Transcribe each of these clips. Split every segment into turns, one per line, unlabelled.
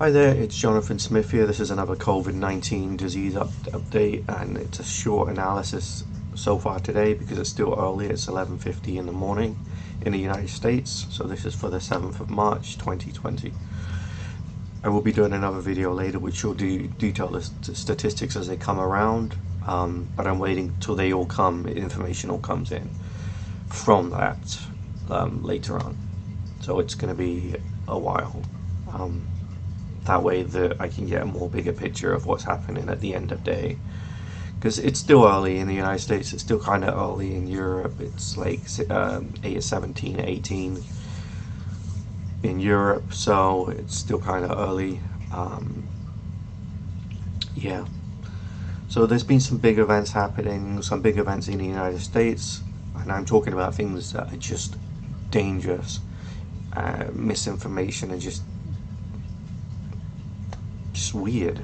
Hi there, it's Jonathan Smith here. This is another COVID-19 disease update, and it's a short analysis so far today because it's still early. It's 11:50 in the morning in the United States. So this is for the 7th of March 2020. I will be doing another video later which will detail the statistics as they come around, but I'm waiting till they all come, information all comes in from that later on. So it's going to be a while. That way that I can get a more bigger picture of what's happening at the end of day, because it's still early in the United States. It's still kind of early in Europe. It's like 17, 18 in Europe, so it's still kind of early. Yeah, so there's been some big events happening, some big events in the United States, and I'm talking about things that are just dangerous, misinformation, and just weird.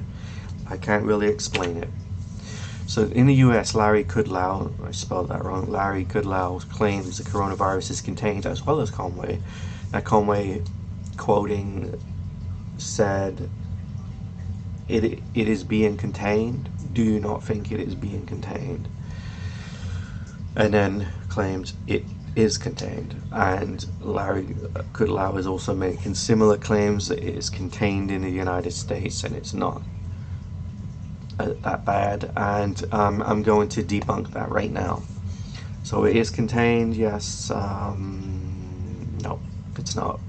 I can't really explain it. So in the US, Larry Kudlow, I spelled that wrong, Larry Kudlow claims the coronavirus is contained, as well as Conway. Now Conway, quoting, said, it is being contained. Do you not think it is being contained? And then claims it is contained. And Larry Kudlow is also making similar claims that it is contained in the United States, and it's not that bad. And I'm going to debunk that right now. So it is contained, yes. No, it's not.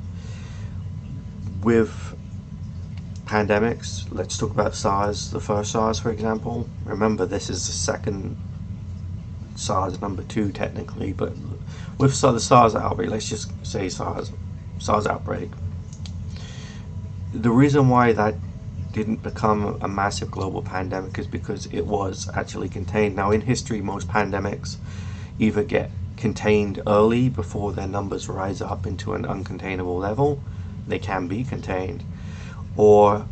With pandemics, let's talk about SARS, the first SARS, for example. Remember, this is the second SARS, number 2 technically, but with the SARS outbreak, let's just say SARS outbreak. The reason why that didn't become a massive global pandemic is because it was actually contained. Now in history, most pandemics either get contained early before their numbers rise up into an uncontainable level, they can be contained, or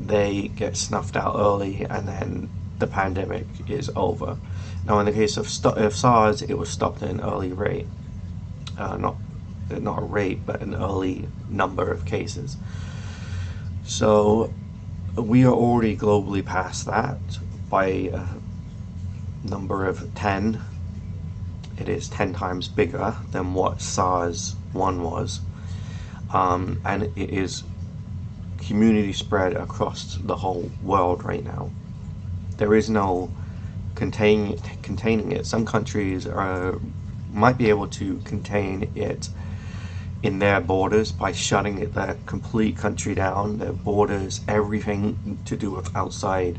they get snuffed out early and then the pandemic is over. Now in the case of SARS, it was stopped at an early rate, not a rate, but an early number of cases. So we are already globally past that by a number of 10. It is 10 times bigger than what SARS 1 was, and it is community spread across the whole world right now. There is no containing it. Some countries might be able to contain it in their borders by shutting their complete country down. Their borders, everything to do with outside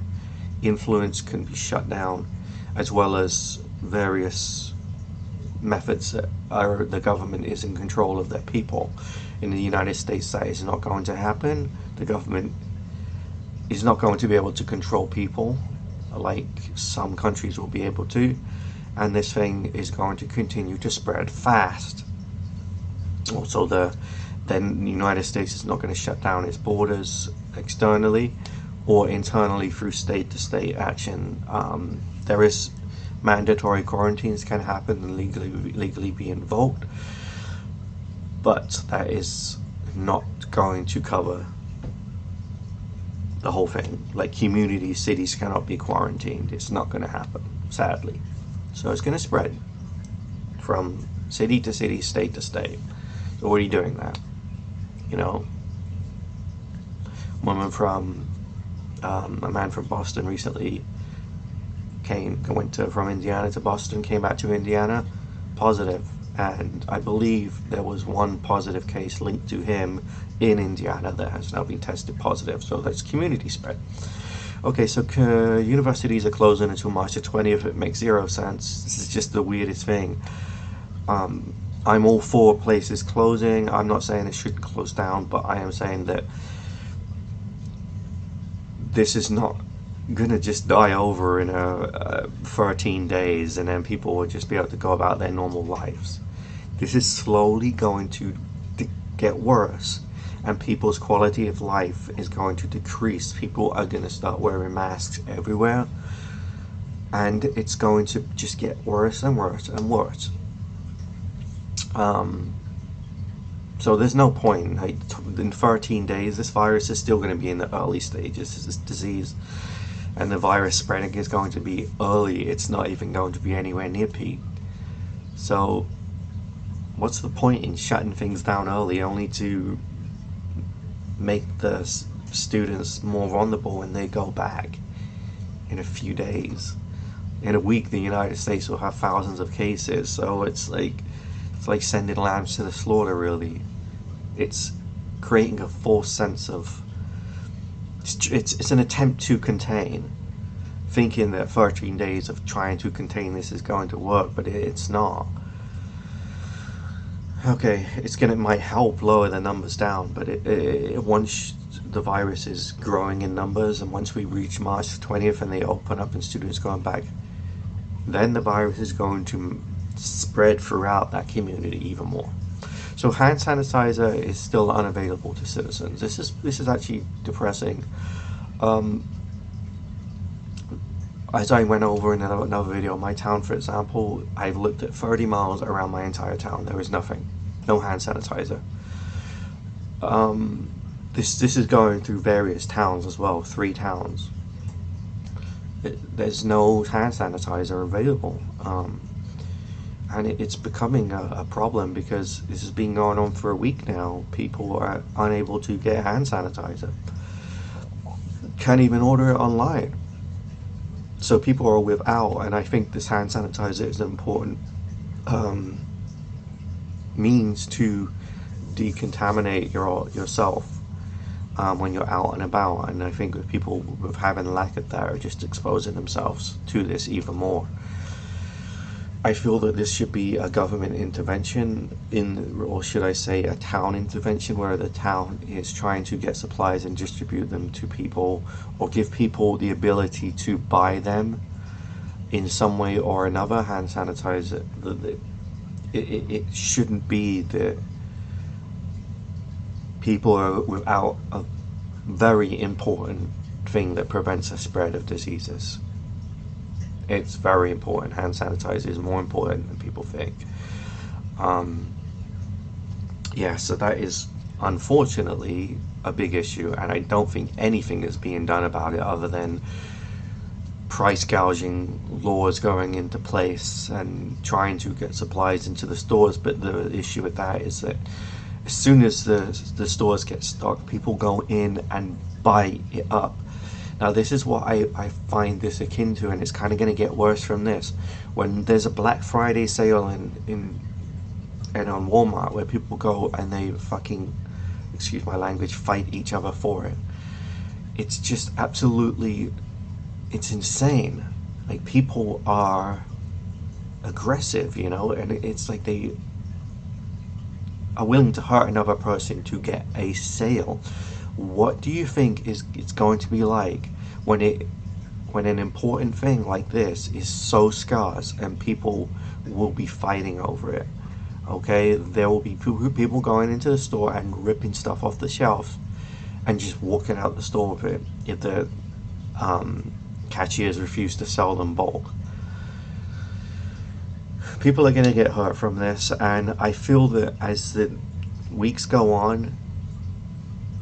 influence can be shut down, as well as various methods that the government is in control of their people. In the United States, that is not going to happen. The government is not going to be able to control people like some countries will be able to, and this thing is going to continue to spread fast. Also, the United States is not going to shut down its borders externally or internally through state-to-state action. There is mandatory quarantines can happen and legally be invoked, but that is not going to cover the whole thing. Like communities, cities cannot be quarantined. It's not going to happen, sadly. So it's going to spread from city to city, state to state. So what are you doing that? You know, a man from Boston recently went from Indiana to Boston, came back to Indiana, positive, and I believe there was one positive case linked to him in Indiana that has now been tested positive. So that's community spread. Okay, so universities are closing until March the 20th. It makes zero sense. This is just the weirdest thing. I'm all for places closing. I'm not saying it should close down, but I am saying that this is not gonna just die over in 13 days and then people will just be able to go about their normal lives. This is slowly going to get worse, and people's quality of life is going to decrease. People are going to start wearing masks everywhere, and it's going to just get worse and worse and worse. So there's no point. Like, in 13 days, this virus is still going to be in the early stages. This disease and the virus spreading is going to be early. It's not even going to be anywhere near peak. So what's the point in shutting things down early only to make the students more vulnerable when they go back in a few days? In a week, the United States will have thousands of cases. So it's like sending lambs to the slaughter, really. It's creating a false sense of it's an attempt to contain, thinking that 13 days of trying to contain this is going to work, but it's not. Okay, it might help lower the numbers down, but once the virus is growing in numbers, and once we reach March 20th and they open up and students going back, then the virus is going to spread throughout that community even more. So hand sanitizer is still unavailable to citizens. This is actually depressing. As I went over in another video, my town, for example, I've looked at 30 miles around my entire town. There is nothing, no hand sanitizer. This is going through various towns as well, 3 towns. There's no hand sanitizer available. And it's becoming a problem because this has been going on for a week now. People are unable to get hand sanitizer. Can't even order it online. So people are without, and I think this hand sanitizer is an important means to decontaminate yourself when you're out and about. And I think with people with having lack of that are just exposing themselves to this even more. I feel that this should be a government intervention, or should I say a town intervention, where the town is trying to get supplies and distribute them to people, or give people the ability to buy them in some way or another. Hand sanitizer, it shouldn't be that people are without a very important thing that prevents the spread of diseases. It's very important. Hand sanitizer is more important than people think. Yeah, so that is unfortunately a big issue, and I don't think anything is being done about it other than price gouging laws going into place and trying to get supplies into the stores. But the issue with that is that as soon as the stores get stocked, people go in and buy it up. Now this is what I find this akin to, and it's kind of going to get worse from this. When there's a Black Friday sale and on Walmart, where people go and they fucking, excuse my language, fight each other for it. It's just absolutely, it's insane. Like, people are aggressive, you know, and it's like they are willing to hurt another person to get a sale. What do you think it's going to be like when an important thing like this is so scarce and people will be fighting over it? Okay, there will be people going into the store and ripping stuff off the shelf and just walking out the store with it if the cashiers refuse to sell them bulk. People are going to get hurt from this, and I feel that as the weeks go on,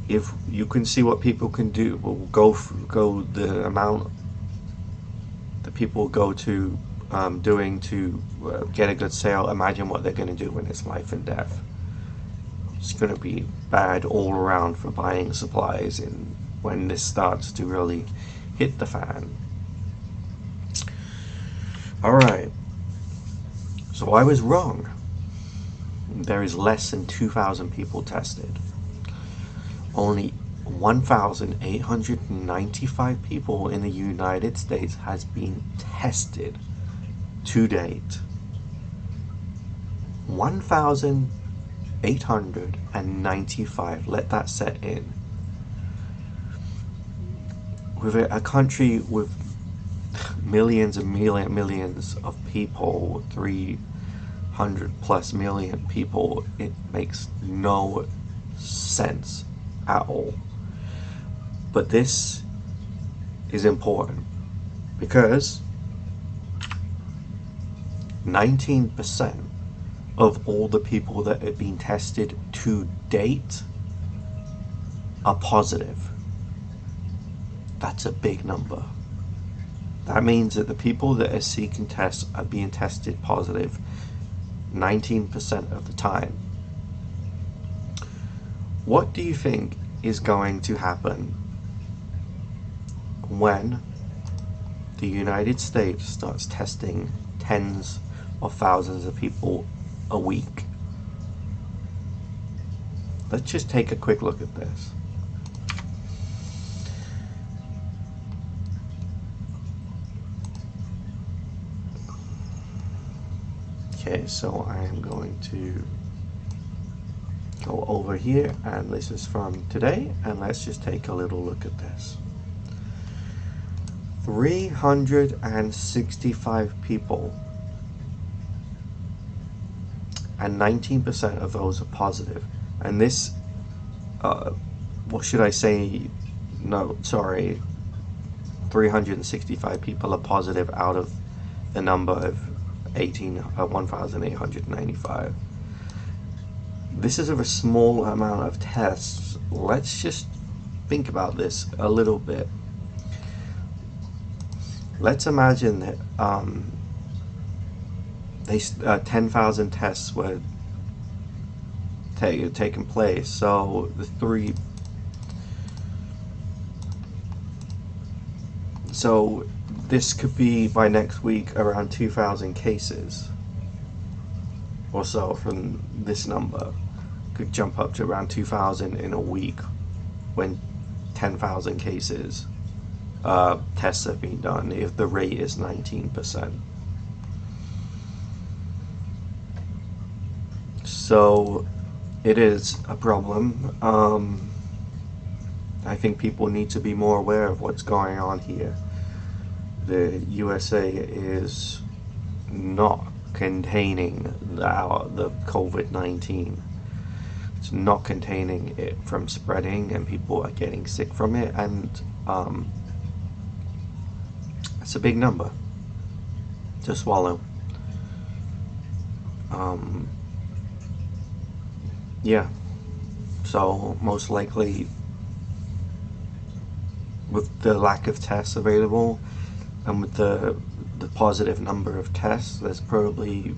if you can see what people can do, will go the amount that people go to doing to get a good sale. Imagine what they're going to do when it's life and death. It's going to be bad all around for buying supplies, and when this starts to really hit the fan. Alright, so I was wrong. There is less than 2,000 people tested. Only 1,895 people in the United States has been tested to date. 1,895. Let that set in. With a country with millions and millions of people, 300 plus million people, it makes no sense at all. But this is important because 19% of all the people that have been tested to date are positive. That's a big number. That means that the people that are seeking tests are being tested positive 19% of the time. What do you think is going to happen when the United States starts testing tens of thousands of people a week? Let's just take a quick look at this. Okay, so I am going to go over here, and this is from today, and let's just take a little look at this. 365 people, and 19% of those are positive. And this, what should I say? No, sorry, 365 people are positive out of the number of 1,895. This is a small amount of tests. Let's just think about this a little bit. Let's imagine that 10,000 tests were taking place. So so this could be by next week around 2,000 cases or so from this number. Could jump up to around 2,000 in a week when 10,000 cases tests have been done, if the rate is 19%. So it is a problem. I think people need to be more aware of what's going on here. The USA is not containing the COVID-19. It's not containing it from spreading, and people are getting sick from it, and it's a big number to swallow. Yeah, so most likely with the lack of tests available and with the positive number of tests, there's probably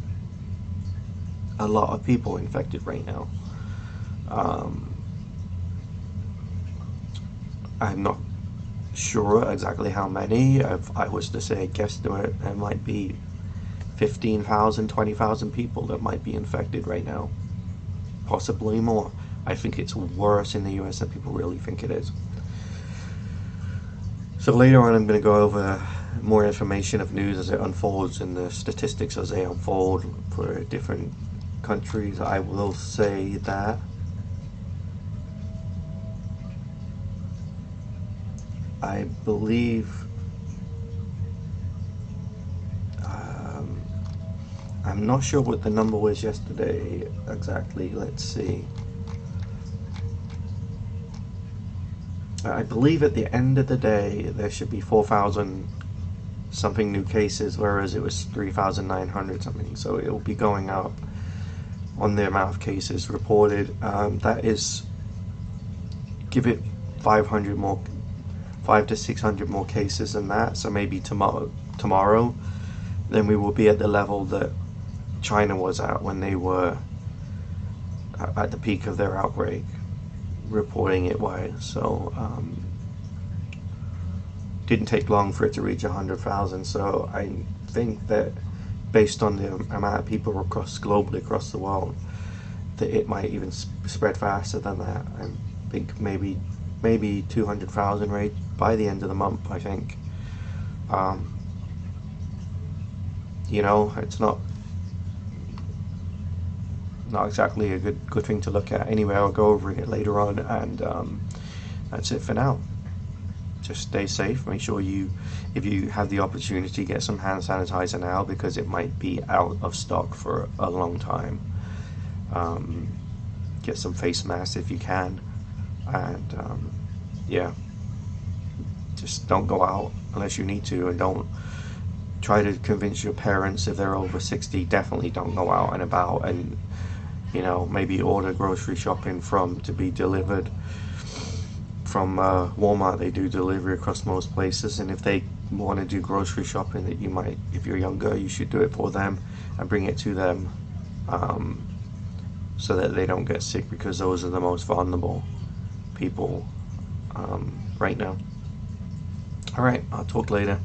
a lot of people infected right now. I'm not sure exactly how many. If I was to say guesstimate, there might be 15,000, 20,000 people that might be infected right now. Possibly more. I think it's worse in the US than people really think it is. So later on I'm going to go over more information of news as it unfolds and the statistics as they unfold for different countries. I will say that I believe I'm not sure what the number was yesterday exactly. Let's see. I believe at the end of the day there should be 4,000 something new cases, whereas it was 3,900 something. So it will be going up on the amount of cases reported. That is, give it 500 to 600 more cases than that. So maybe tomorrow, then we will be at the level that China was at when they were at the peak of their outbreak, reporting it wide. So didn't take long for it to reach 100,000. So I think that based on the amount of people globally across the world, that it might even spread faster than that. I think maybe 200,000 rate by the end of the month. I think it's not exactly a good thing to look at. Anyway, I'll go over it later on, and that's it for now. Just stay safe. Make sure if you have the opportunity, get some hand sanitizer now, because it might be out of stock for a long time. Get some face masks if you can, and just don't go out unless you need to, and don't try to convince your parents, if they're over 60, definitely don't go out and about, and maybe order grocery shopping to be delivered from Walmart. They do delivery across most places, and if they want to do grocery shopping, that you might, if you're younger, you should do it for them and bring it to them, so that they don't get sick, because those are the most vulnerable people right now. Alright, I'll talk later.